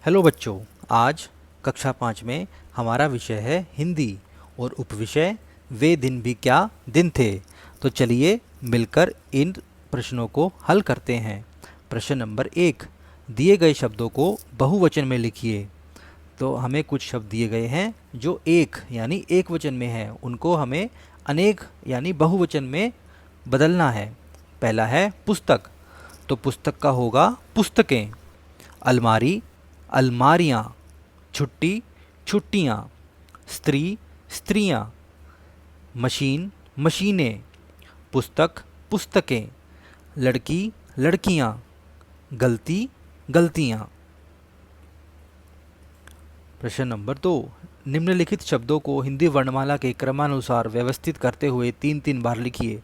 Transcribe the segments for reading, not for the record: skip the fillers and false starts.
Hello बच्चों, आज कक्षा 5 में हमारा विषय है हिंदी और उपविषय वे दिन भी क्या दिन थे। तो चलिए मिलकर इन प्रश्नों को हल करते हैं। प्रश्न नंबर 1, दिए गए शब्दों को बहुवचन में लिखिए। तो हमें कुछ शब्द दिए गए हैं जो एक यानी एक वचन में है, उनको हमें अनेक यानी बहुवचन में बदलना है। पहला है पुस्तक, तो पुस्तक का होगा पुस्तकें। अलमारी, अलमारियाँ। छुट्टी, छुट्टियाँ। स्त्री, स्त्रियाँ। मशीन, मशीनें। पुस्तक, पुस्तकें। लड़की, लड़कियाँ। गलती, गलतियाँ। प्रश्न नंबर 2, निम्नलिखित शब्दों को हिंदी वर्णमाला के क्रमानुसार व्यवस्थित करते हुए तीन तीन बार लिखिए।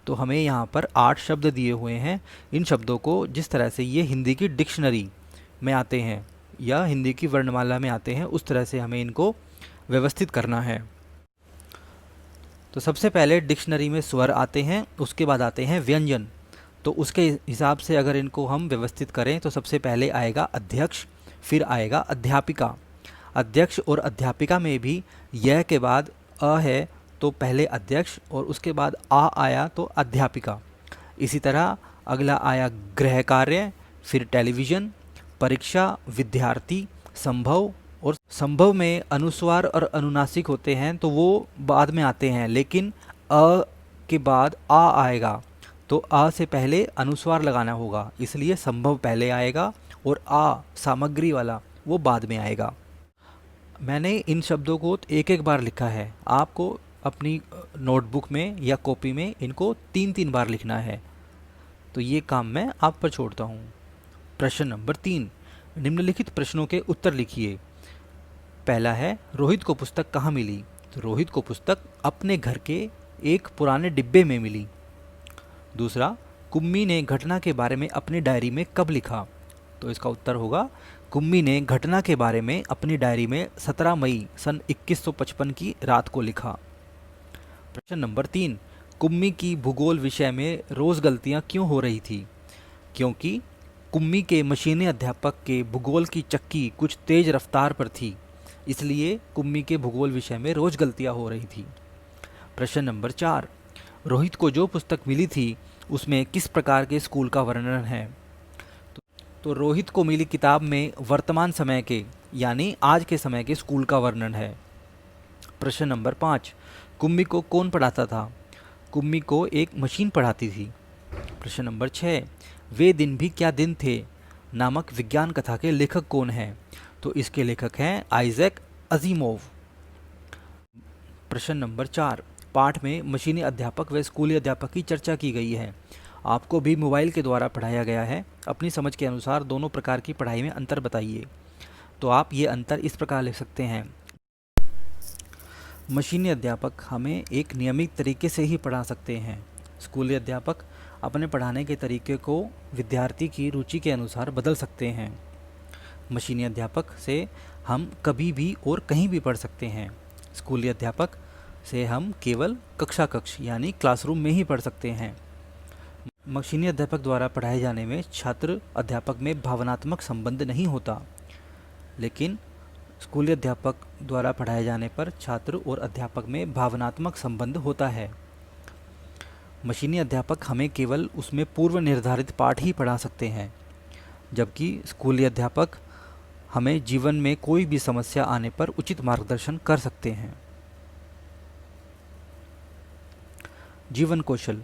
तो हमें यहाँ पर 8 शब्द दिए हुए हैं। इन शब्दों को जिस तरह से ये हिंदी की डिक्शनरी में आते हैं या हिंदी की वर्णमाला में आते हैं, उस तरह से हमें इनको व्यवस्थित करना है। तो सबसे पहले डिक्शनरी में स्वर आते हैं, उसके बाद आते हैं व्यंजन। तो उसके हिसाब से अगर इनको हम व्यवस्थित करें तो सबसे पहले आएगा अध्यक्ष, फिर आएगा अध्यापिका। अध्यक्ष और अध्यापिका में भी यह के बाद अ है तो पहले अध्यक्ष और उसके बाद आ आया तो अध्यापिका। इसी तरह अगला आया गृह कार्य, फिर टेलीविज़न, परीक्षा, विद्यार्थी, संभव। और संभव में अनुस्वार और अनुनासिक होते हैं तो वो बाद में आते हैं, लेकिन अ के बाद आ आएगा तो आ से पहले अनुस्वार लगाना होगा, इसलिए संभव पहले आएगा और आ सामग्री वाला वो बाद में आएगा। मैंने इन शब्दों को एक एक बार लिखा है, आपको अपनी नोटबुक में या कॉपी में इनको तीन तीन बार लिखना है। तो ये काम मैं आप पर छोड़ता हूँ। प्रश्न नंबर 3, निम्नलिखित प्रश्नों के उत्तर लिखिए। पहला है रोहित को पुस्तक कहाँ मिली। तो रोहित को पुस्तक अपने घर के एक पुराने डिब्बे में मिली। दूसरा, कुम्मी ने घटना के बारे में अपनी डायरी में कब लिखा। तो इसका उत्तर होगा कुम्मी ने घटना के बारे में अपनी डायरी में 17 मई सन 2155 की रात को लिखा। प्रश्न नंबर 3, कुम्मी की भूगोल विषय में रोज़ गलतियाँ क्यों हो रही थी। क्योंकि कुम्मी के मशीनी अध्यापक के भूगोल की चक्की कुछ तेज रफ्तार पर थी, इसलिए कुम्मी के भूगोल विषय में रोज़ गलतियाँ हो रही थी। प्रश्न नंबर 4, रोहित को जो पुस्तक मिली थी उसमें किस प्रकार के स्कूल का वर्णन है। तो रोहित को मिली किताब में वर्तमान समय के यानी आज के समय के स्कूल का वर्णन है। प्रश्न नंबर 5, कुम्मी को कौन पढ़ाता था। कुम्मी को एक मशीन पढ़ाती थी। प्रश्न नंबर 6, वे दिन भी क्या दिन थे नामक विज्ञान कथा के लेखक कौन हैं। तो इसके लेखक हैं आइजैक अजीमोव। प्रश्न नंबर 4, पाठ में मशीनी अध्यापक व स्कूली अध्यापक की चर्चा की गई है। आपको भी मोबाइल के द्वारा पढ़ाया गया है, अपनी समझ के अनुसार दोनों प्रकार की पढ़ाई में अंतर बताइए। तो आप ये अंतर इस प्रकार लिख सकते हैं। मशीनी अध्यापक हमें एक नियमित तरीके से ही पढ़ा सकते हैं। स्कूली अध्यापक अपने पढ़ाने के तरीके को विद्यार्थी की रुचि के अनुसार बदल सकते हैं। मशीनी अध्यापक से हम कभी भी और कहीं भी पढ़ सकते हैं। स्कूली अध्यापक से हम केवल कक्षा कक्ष यानी क्लासरूम में ही पढ़ सकते हैं। मशीनी अध्यापक द्वारा पढ़ाए जाने में छात्र अध्यापक में भावनात्मक संबंध नहीं होता, लेकिन स्कूली अध्यापक द्वारा पढ़ाए जाने पर छात्र और अध्यापक में भावनात्मक संबंध होता है। मशीनी अध्यापक हमें केवल उसमें पूर्व निर्धारित पाठ ही पढ़ा सकते हैं, जबकि स्कूली अध्यापक हमें जीवन में कोई भी समस्या आने पर उचित मार्गदर्शन कर सकते हैं। जीवन कौशल,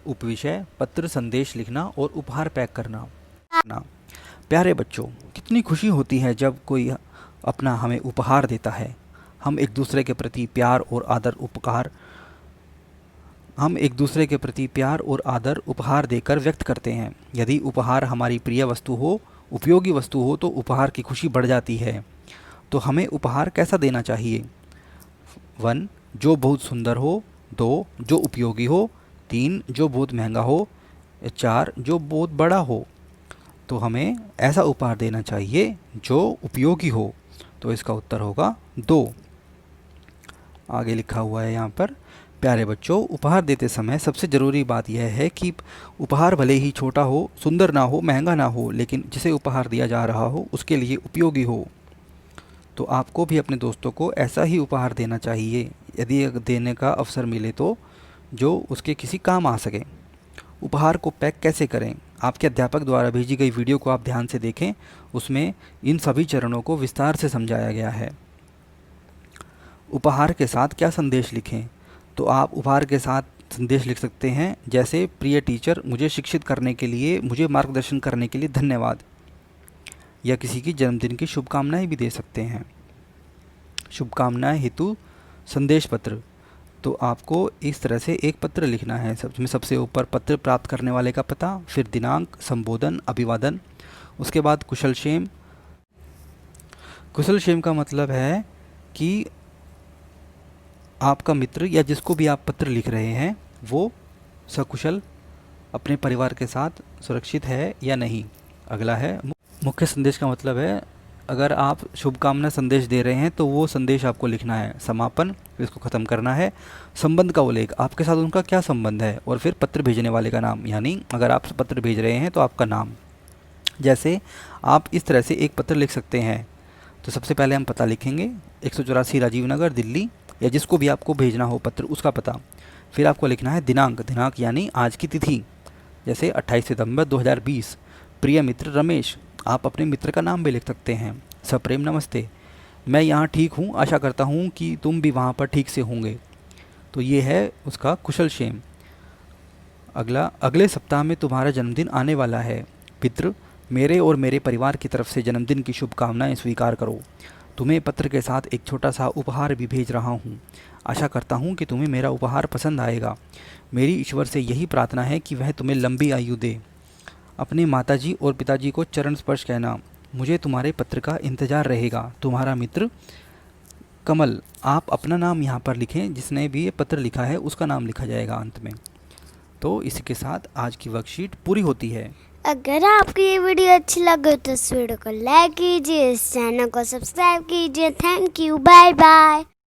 उपविषय, पत्र, संदेश लिखना और उपहार पैक करना। प्यारे बच्चों, कितनी खुशी होती है जब कोई अपना हमें उपहार देता है। हम एक दूसरे के प्रति प्यार और आदर उपहार देकर व्यक्त करते हैं। यदि उपहार हमारी प्रिय वस्तु हो, उपयोगी वस्तु हो, तो उपहार की खुशी बढ़ जाती है। तो हमें उपहार कैसा देना चाहिए। 1, जो बहुत सुंदर हो। 2, जो उपयोगी हो। 3, जो बहुत महंगा हो। 4, जो बहुत बड़ा हो। तो हमें ऐसा उपहार देना चाहिए जो उपयोगी हो। तो इसका उत्तर होगा 2। आगे लिखा हुआ है यहाँ पर, प्यारे बच्चों, उपहार देते समय सबसे ज़रूरी बात यह है कि उपहार भले ही छोटा हो, सुंदर ना हो, महंगा ना हो, लेकिन जिसे उपहार दिया जा रहा हो उसके लिए उपयोगी हो। तो आपको भी अपने दोस्तों को ऐसा ही उपहार देना चाहिए, यदि देने का अवसर मिले तो, जो उसके किसी काम आ सके। उपहार को पैक कैसे करें? आपके अध्यापक द्वारा भेजी गई वीडियो को आप ध्यान से देखें, उसमें इन सभी चरणों को विस्तार से समझाया गया है। उपहार के साथ क्या संदेश लिखें? तो आप उपहार के साथ संदेश लिख सकते हैं, जैसे प्रिय टीचर, मुझे शिक्षित करने के लिए, मुझे मार्गदर्शन करने के लिए धन्यवाद। या किसी की जन्मदिन की शुभकामनाएं भी दे सकते हैं। शुभकामनाएं हेतु संदेश पत्र। तो आपको इस तरह से एक पत्र लिखना है, सबसे ऊपर पत्र प्राप्त करने वाले का पता, फिर दिनांक, संबोधन, अभिवादन, उसके बाद कुशल क्षेम। कुशल क्षेम का मतलब है कि आपका मित्र या जिसको भी आप पत्र लिख रहे हैं वो सकुशल अपने परिवार के साथ सुरक्षित है या नहीं। अगला है मुख्य संदेश का मतलब है अगर आप शुभकामना संदेश दे रहे हैं तो वो संदेश आपको लिखना है। समापन, इसको ख़त्म करना है। संबंध का उल्लेख, आपके साथ उनका क्या संबंध है, और फिर पत्र भेजने वाले का नाम, यानी अगर आप पत्र भेज रहे हैं तो आपका नाम। जैसे आप इस तरह से एक पत्र लिख सकते हैं। तो सबसे पहले हम पता लिखेंगे, 184 राजीव नगर, दिल्ली, या जिसको भी आपको भेजना हो पत्र उसका पता। फिर आपको लिखना है दिनांक, दिनांक यानी आज की तिथि, जैसे 28 सितंबर 2020। प्रिय मित्र रमेश, आप अपने मित्र का नाम भी लिख सकते हैं। सप्रेम नमस्ते, मैं यहाँ ठीक हूँ, आशा करता हूँ कि तुम भी वहाँ पर ठीक से होंगे। तो ये है उसका कुशल क्षेम। अगला, अगले सप्ताह में तुम्हारा जन्मदिन आने वाला है। पितृ, मेरे और मेरे परिवार की तरफ से जन्मदिन की शुभकामनाएं स्वीकार करो। तुम्हें पत्र के साथ एक छोटा सा उपहार भी भेज रहा हूँ। आशा करता हूँ कि तुम्हें मेरा उपहार पसंद आएगा। मेरी ईश्वर से यही प्रार्थना है कि वह तुम्हें लंबी आयु दे। अपने माताजी और पिताजी को चरण स्पर्श कहना। मुझे तुम्हारे पत्र का इंतज़ार रहेगा। तुम्हारा मित्र कमल। आप अपना नाम यहाँ पर लिखें, जिसने भी ये पत्र लिखा है उसका नाम लिखा जाएगा अंत में। तो इसी के साथ आज की वर्कशीट पूरी होती है। अगर आपको ये वीडियो अच्छी लगे तो इस वीडियो को लाइक कीजिए, इस चैनल को सब्सक्राइब कीजिए। Thank you, bye bye.